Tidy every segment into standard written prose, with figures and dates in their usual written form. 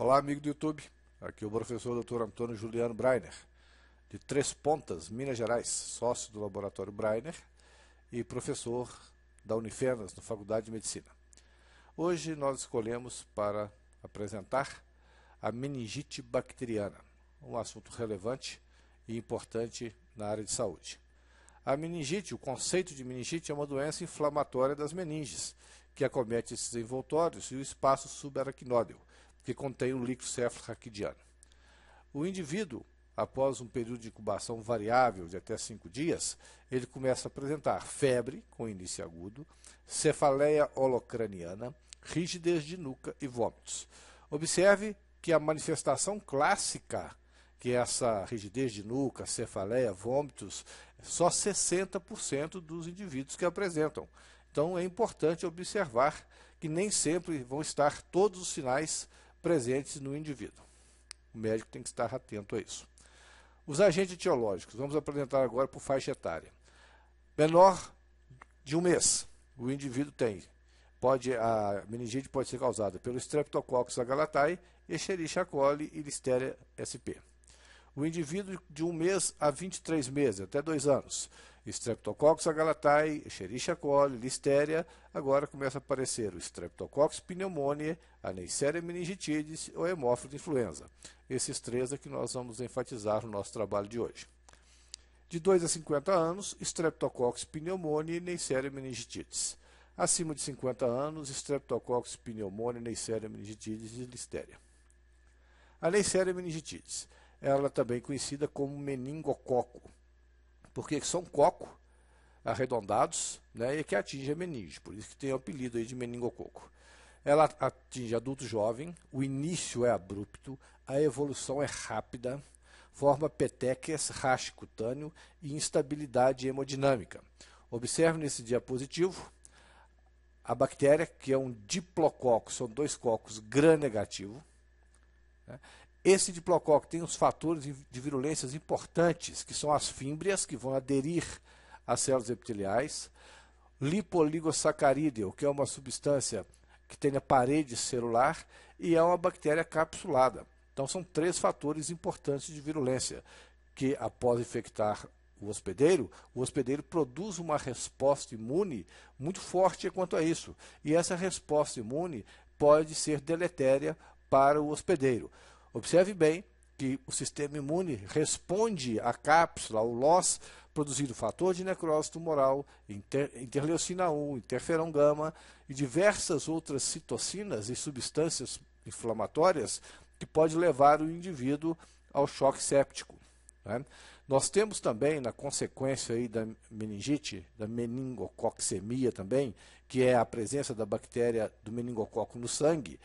Olá, amigo do YouTube. Aqui é o professor Dr. Antônio Juliano Breiner, de Três Pontas, Minas Gerais, sócio do Laboratório Breiner e professor da Unifenas, na Faculdade de Medicina. Hoje nós escolhemos para apresentar a meningite bacteriana, um assunto relevante e importante na área de saúde. A meningite, o conceito de meningite é uma doença inflamatória das meninges, que acomete esses envoltórios e o espaço subaracnóideo, que contém o líquido cefalorraquidiano. O indivíduo, após um período de incubação variável de até 5 dias, ele começa a apresentar febre, com início agudo, cefaleia holocraniana, rigidez de nuca e vômitos. Observe que a manifestação clássica, que é essa rigidez de nuca, cefaleia, vômitos, só 60% dos indivíduos que apresentam. Então é importante observar que nem sempre vão estar todos os sinais presentes no indivíduo. O médico tem que estar atento a isso. Os agentes etiológicos, vamos apresentar agora por faixa etária. Menor de 1 mês, o indivíduo tem. A meningite pode ser causada pelo Streptococcus agalatae, Escherichia coli e Listeria sp. O indivíduo de 1 mês a 23 meses, até 2 anos, Streptococcus agalatae, Escherichia coli, Listeria, agora começa a aparecer o Streptococcus pneumoniae, a Neisseria meningitidis ou a Haemophilus influenza. Esses 3 é que nós vamos enfatizar no nosso trabalho de hoje. De 2 a 50 anos, Streptococcus pneumoniae e Neisseria meningitidis. Acima de 50 anos, Streptococcus pneumoniae, Neisseria meningitidis e Listeria. A Neisseria meningitidis, ela também conhecida como meningococo, porque são cocos arredondados, né, e que atinge a meninge, por isso que tem o apelido aí de meningococo. Ela atinge adulto jovem, o início é abrupto, a evolução é rápida, forma petequias, raste cutâneo e instabilidade hemodinâmica. Observe nesse diapositivo a bactéria, que é um diplococo, são 2 cocos gram-negativo, né? Esse diplococo tem os fatores de virulências importantes, que são as fímbrias, que vão aderir às células epiteliais, lipoligossacarídeo, que é uma substância que tem a parede celular, e é uma bactéria capsulada. Então são 3 fatores importantes de virulência, que após infectar o hospedeiro produz uma resposta imune muito forte quanto a isso. E essa resposta imune pode ser deletéria para o hospedeiro. Observe bem que o sistema imune responde à cápsula, ao loss, produzindo fator de necrose tumoral, interleucina 1, interferão gama e diversas outras citocinas e substâncias inflamatórias que pode levar o indivíduo ao choque séptico, né? Nós temos também, na consequência aí da meningite, da meningococcemia também, que é a presença da bactéria do meningococo no sangue,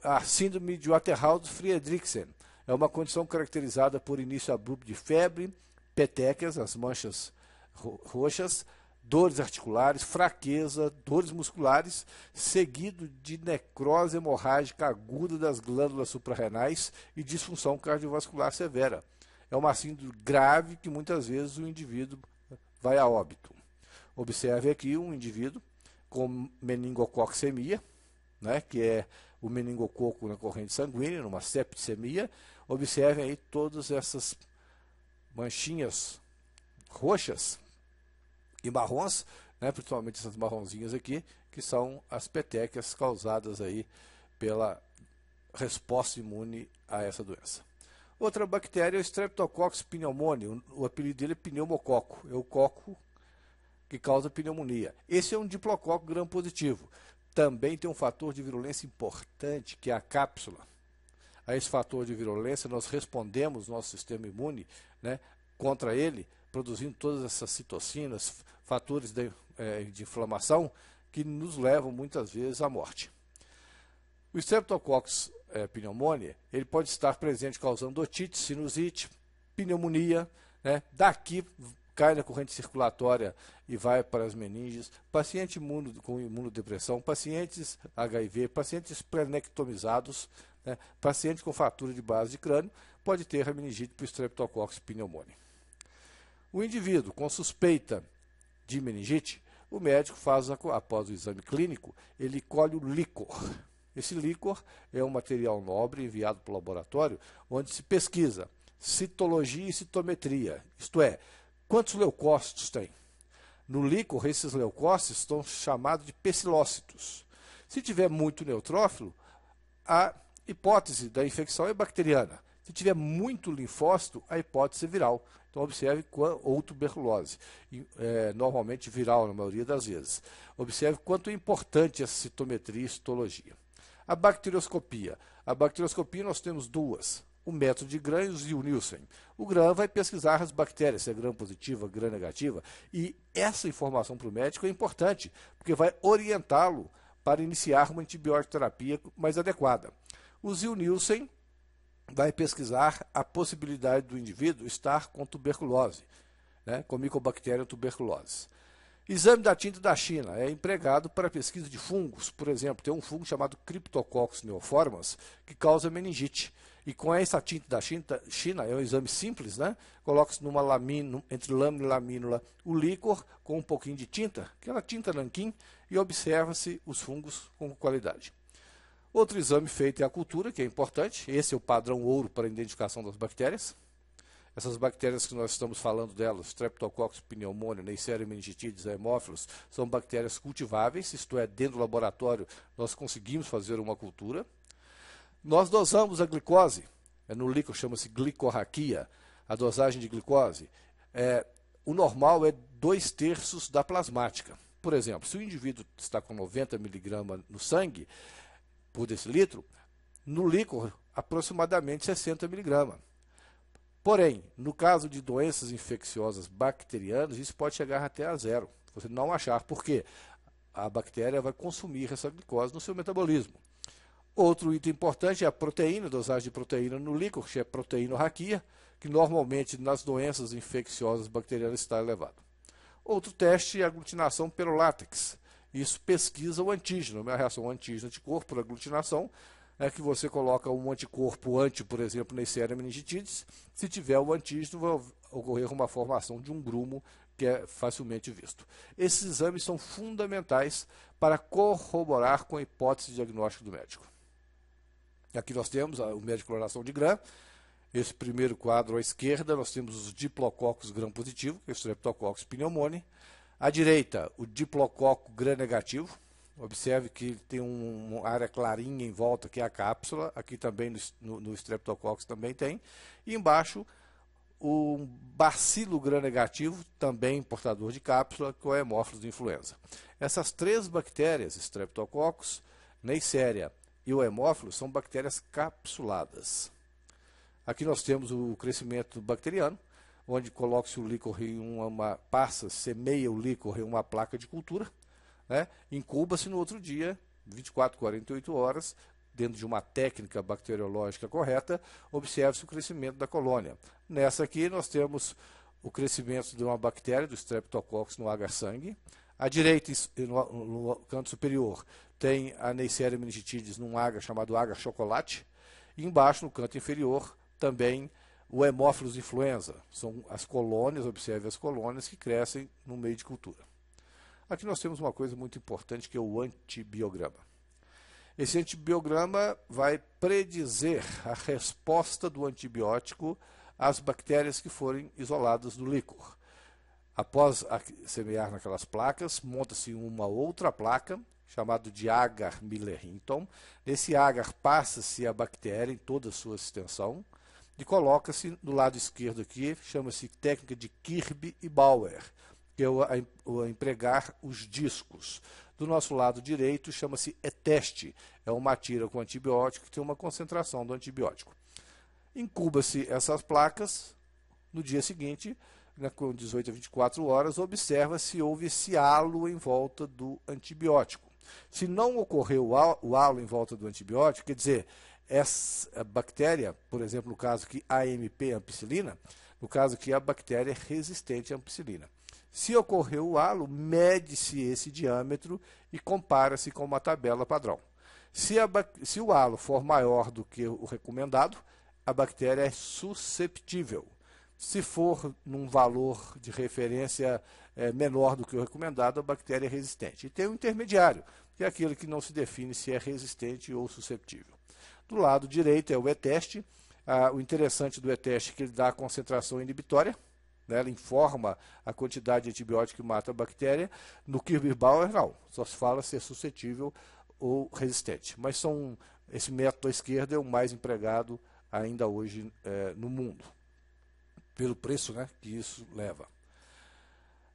a síndrome de Waterhouse-Friedrichsen. É uma condição caracterizada por início abrupto de febre, petequias, as manchas roxas, dores articulares, fraqueza, dores musculares, seguido de necrose hemorrágica aguda das glândulas suprarrenais e disfunção cardiovascular severa. É uma síndrome grave que muitas vezes o indivíduo vai a óbito. Observe aqui um indivíduo com meningococcemia, né, que é o meningococo na corrente sanguínea, numa septicemia. Observem aí todas essas manchinhas roxas e marrons, né, principalmente essas marronzinhas aqui, que são as petequias causadas aí pela resposta imune a essa doença. Outra bactéria é o Streptococcus pneumoniae, o apelido dele é pneumococo, é o coco que causa pneumonia. Esse é um diplococo gram-positivo. Também tem um fator de virulência importante, que é a cápsula. A esse fator de virulência nós respondemos, nosso sistema imune, né, contra ele, produzindo todas essas citocinas, fatores de inflamação, que nos levam muitas vezes à morte. O Streptococcus pneumoniae, ele pode estar presente causando otite, sinusite, pneumonia, né? Daqui cai na corrente circulatória e vai para as meninges, paciente com imunodepressão, pacientes HIV, pacientes prenectomizados, né? Paciente com fratura de base de crânio, pode ter a meningite por Streptococcus pneumoniae. O indivíduo com suspeita de meningite, o médico faz, após o exame clínico, ele colhe o líquor, Esse líquor é um material nobre enviado para o laboratório, onde se pesquisa citologia e citometria, isto é, quantos leucócitos tem. No líquor, esses leucócitos estão chamados de pecilócitos. Se tiver muito neutrófilo, a hipótese da infecção é bacteriana. Se tiver muito linfócito, a hipótese é viral. Então, observe ou tuberculose, normalmente viral na maioria das vezes. Observe quanto é importante essa citometria e citologia. A bacterioscopia. A bacterioscopia nós temos duas. O método de Gram e o Nielsen. O Gram vai pesquisar as bactérias, se é Gram positiva, Gram negativa, e essa informação para o médico é importante, porque vai orientá-lo para iniciar uma antibiótico terapia mais adequada. O Zil-Nielsen vai pesquisar a possibilidade do indivíduo estar com tuberculose, com Mycobacterium tuberculosis. Exame da tinta da China é empregado para a pesquisa de fungos. Por exemplo, tem um fungo chamado Cryptococcus neoformans que causa meningite. E com essa tinta da China, é um exame simples, coloca-se numa lamina, entre lâmina e lamínula o líquor com um pouquinho de tinta, aquela tinta nanquim, e observa-se os fungos com qualidade. Outro exame feito é a cultura, que é importante. Esse é o padrão ouro para a identificação das bactérias. Essas bactérias que nós estamos falando delas, Streptococcus pneumoniae, Neisseria meningitidis, Haemophilus, são bactérias cultiváveis, isto é, dentro do laboratório nós conseguimos fazer uma cultura. Nós dosamos a glicose, no líquor chama-se glicorraquia, a dosagem de glicose. O normal é 2/3 da plasmática. Por exemplo, se o indivíduo está com 90 mg no sangue por decilitro, no líquor aproximadamente 60 mg. Porém, no caso de doenças infecciosas bacterianas, isso pode chegar até a 0. Você não achar, porque a bactéria vai consumir essa glicose no seu metabolismo. Outro item importante é a proteína, a dosagem de proteína no líquor, que é proteinorraquia, que normalmente nas doenças infecciosas bacterianas está elevado. Outro teste é a aglutinação pelo látex. Isso pesquisa o antígeno, uma reação antígeno-anticorpo por aglutinação, que você coloca um anticorpo anti, por exemplo, Neisseria meningitidis. Se tiver o antígeno, vai ocorrer uma formação de um grumo que é facilmente visto. Esses exames são fundamentais para corroborar com a hipótese de diagnóstico do médico. Aqui nós temos o médico de cloração de Gram. Esse primeiro quadro à esquerda, nós temos os diplococcus Gram positivo, que é o Streptococcus pneumoniae. À direita, o diplococo Gram negativo. Observe que tem uma área clarinha em volta, que é a cápsula. Aqui também no Streptococcus também tem. E embaixo, o bacilo Gram negativo, também portador de cápsula, que é o Haemophilus influenza. Essas três bactérias, Streptococcus, Neisseria e o Haemophilus, são bactérias capsuladas. Aqui nós temos o crescimento bacteriano, onde coloca-se o líquor em semeia o líquor em uma placa de cultura, incuba-se no outro dia, 24, 48 horas, dentro de uma técnica bacteriológica correta, observa-se o crescimento da colônia. Nessa aqui nós temos o crescimento de uma bactéria, do Streptococcus no agar-sangue. À direita, no canto superior, tem a Neisseria meningitidis num agar chamado agar-chocolate. E embaixo, no canto inferior, também o Haemophilus influenza. São as colônias, observe as colônias que crescem no meio de cultura. Aqui nós temos uma coisa muito importante, que é o antibiograma. Esse antibiograma vai predizer a resposta do antibiótico às bactérias que forem isoladas do líquor. Após semear naquelas placas, monta-se uma outra placa, chamada de agar Miller-Hinton. Nesse agar passa-se a bactéria em toda a sua extensão e coloca-se do lado esquerdo aqui, chama-se técnica de Kirby e Bauer, que é o empregar os discos. Do nosso lado direito chama-se ETEST, é uma tira com antibiótico que tem uma concentração do antibiótico. Incuba-se essas placas, no dia seguinte, com 18 a 24 horas, observa se houve esse halo em volta do antibiótico. Se não ocorreu o halo em volta do antibiótico, quer dizer, essa bactéria, por exemplo, no caso aqui AMP, ampicilina, no caso aqui a bactéria é resistente à ampicilina. Se ocorreu o halo, mede-se esse diâmetro e compara-se com uma tabela padrão. Se o halo for maior do que o recomendado, a bactéria é susceptível. Se for num valor de referência menor do que o recomendado, a bactéria é resistente. E tem um intermediário. que é aquele que não se define se é resistente ou susceptível. Do lado direito é o E-teste. O interessante do E-teste é que ele dá a concentração inibitória, né? Ele informa a quantidade de antibiótico que mata a bactéria. No Kirby-Bauer, não, só se fala se é suscetível ou resistente. Mas esse método à esquerda é o mais empregado ainda hoje no mundo, pelo preço, né, que isso leva.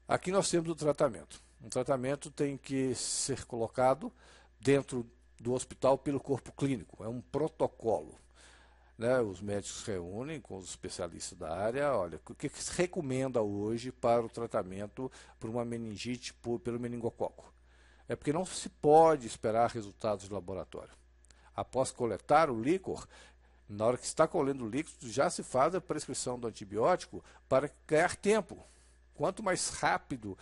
Aqui nós temos o tratamento. Um tratamento tem que ser colocado dentro do hospital pelo corpo clínico, é um protocolo. Né? Os médicos se reúnem com os especialistas da área, olha, o que se recomenda hoje para o tratamento por uma meningite pelo meningococo? É porque não se pode esperar resultados de laboratório. Após coletar o líquor, na hora que está colhendo o líquido, já se faz a prescrição do antibiótico para ganhar tempo. Quanto mais rápido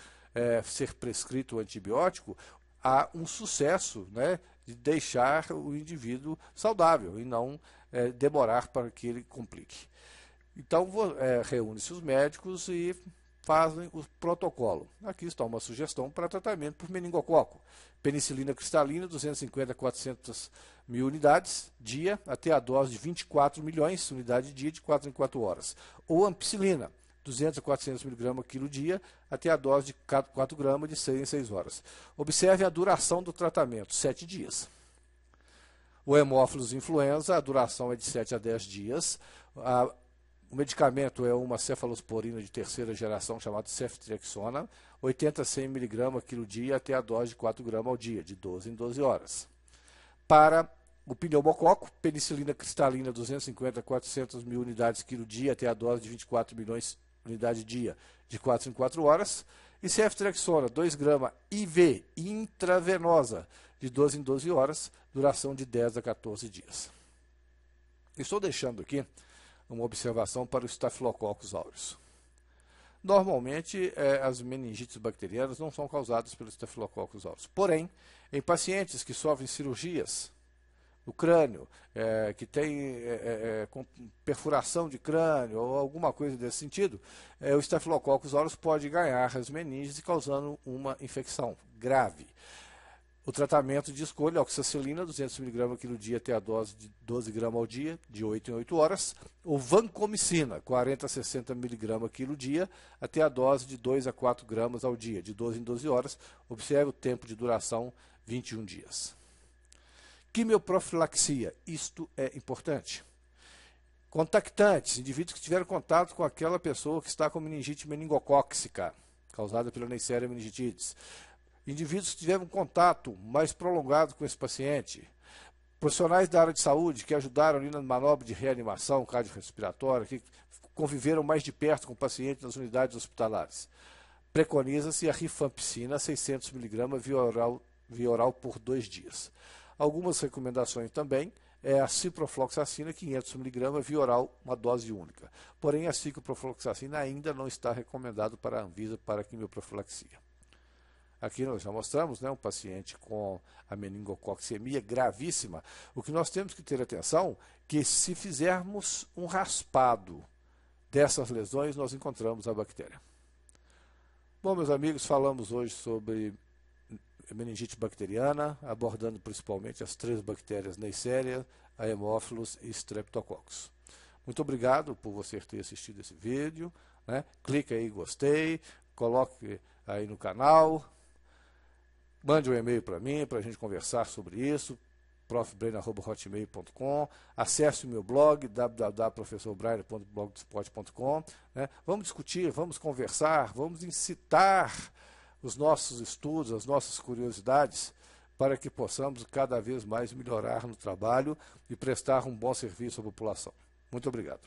ser prescrito o antibiótico, há um sucesso, né, de deixar o indivíduo saudável e não demorar para que ele complique. Então, reúne-se os médicos e fazem o protocolo. Aqui está uma sugestão para tratamento por meningococo. Penicilina cristalina, 250 a 400 mil unidades dia, até a dose de 24 milhões unidades dia, de 4 em 4 horas. Ou ampicilina, 200 a 400 mg quilo dia, até a dose de 4 gramas de 6 em 6 horas. Observe a duração do tratamento, 7 dias. O hemófilos influenza, a duração é de 7 a 10 dias. O medicamento é uma cefalosporina de terceira geração chamada ceftriaxona, 80 a 100 mg quilo dia, até a dose de 4 gramas ao dia, de 12 em 12 horas. Para o pneumococo, penicilina cristalina, 250 a 400 mil unidades quilo dia, até a dose de 24 milhões unidade dia, de 4 em 4 horas. E ceftriaxona, 2 gramas IV, intravenosa, de 12 em 12 horas, duração de 10 a 14 dias. Estou deixando aqui uma observação para o Staphylococcus aureus. Normalmente, as meningites bacterianas não são causadas pelo Staphylococcus aureus. Porém, em pacientes que sofrem cirurgias no crânio, que tem perfuração de crânio ou alguma coisa desse sentido, o Staphylococcus aureus pode ganhar as meninges causando uma infecção grave. O tratamento de escolha, oxacilina, 200 mg quilo dia, até a dose de 12 gramas ao dia, de 8 em 8 horas. Ou vancomicina, 40 a 60 mg quilo dia, até a dose de 2 a 4 gramas ao dia, de 12 em 12 horas. Observe o tempo de duração, 21 dias. Quimioprofilaxia, isto é importante. Contactantes, indivíduos que tiveram contato com aquela pessoa que está com meningite meningocócica, causada pela Neisseria meningitidis. Indivíduos que tiveram um contato mais prolongado com esse paciente, profissionais da área de saúde que ajudaram ali na manobra de reanimação cardiorrespiratória, que conviveram mais de perto com o paciente nas unidades hospitalares. Preconiza-se a rifampicina, 600 mg via oral por 2 dias. Algumas recomendações também é a ciprofloxacina, 500 mg via oral, uma dose única. Porém, a ciprofloxacina ainda não está recomendado para a Anvisa para quimioprofilaxia. Aqui nós já mostramos, né, um paciente com a meningococcemia gravíssima. O que nós temos que ter atenção é que se fizermos um raspado dessas lesões, nós encontramos a bactéria. Bom, meus amigos, falamos hoje sobre meningite bacteriana, abordando principalmente as 3 bactérias Neisseria, a Haemophilus e Streptococcus. Muito obrigado por você ter assistido esse vídeo, né? Clique aí em gostei, coloque aí no canal. Mande um e-mail para mim, para a gente conversar sobre isso, profbrainer@hotmail.com. Acesse o meu blog, www.professorbrainer.blogspot.com. Né? Vamos discutir, vamos conversar, vamos incitar os nossos estudos, as nossas curiosidades, para que possamos cada vez mais melhorar no trabalho e prestar um bom serviço à população. Muito obrigado.